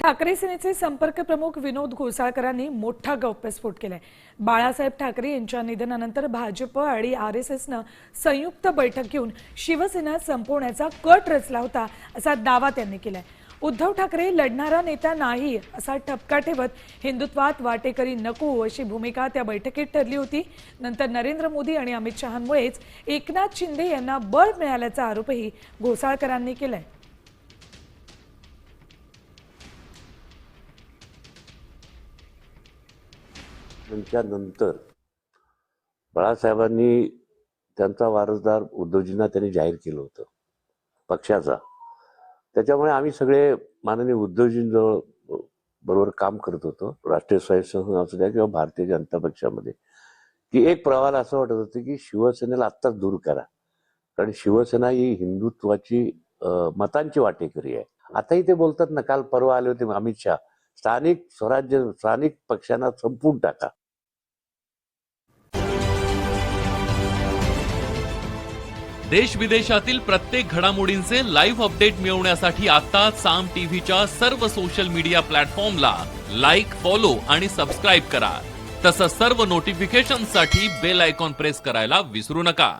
ठाकरे सेनेचे संपर्क प्रमुख विनोद घोसाळकरांनी मोठा गौप्यस्फोट केलाय। बाळासाहेब ठाकरे यांच्या निधनानंतर भाजप आणि आरएसएसनं संयुक्त बैठक घेऊन शिवसेना संपवण्याचा कट रचला होता असा दावा त्यांनी केलाय। उद्धव ठाकरे लढणारा नेता नाही असा ठपका ठेवत हिंदुत्वात वाटेकरी नको अशी भूमिका त्या बैठकीत ठरली होती। नंतर नरेंद्र मोदी आणि अमित शहांमुळेच एकनाथ शिंदे यांना बळ मिळाल्याचा आरोपही घोसाळकरांनी केलाय। नंतर बाळासाहेबांनी त्यांचा वारसदार उद्धवजींना त्यांनी जाहीर केलं होतं पक्षाचा। त्याच्यामुळे आम्ही सगळे माननीय उद्धवजींजवळ बरोबर काम करत होतो, राष्ट्रीय स्वयंसेवक असू द्या किंवा भारतीय जनता पक्षामध्ये, की एक प्रवाल असं वाटत होतं की शिवसेनेला आत्ताच दूर करा, कारण शिवसेना ही हिंदुत्वाची मतांची वाटेकरी आहे। आताही ते बोलतात ना, काल परवा आले होते अमित शहा, स्थानिक स्वराज्य स्थानिक पक्षांना संपवून टाका। देश विदेशातील प्रत्येक घडामोडींचे लाईव्ह अपडेट मिळवण्यासाठी आता साम टीव्हीच्या सर्व सोशल मीडिया प्लॅटफॉर्मला लाईक, फॉलो आणि सबस्क्राईब करा। तसंच सर्व नोटिफिकेशनसाठी बेल आयकॉन प्रेस करायला विसरू नका।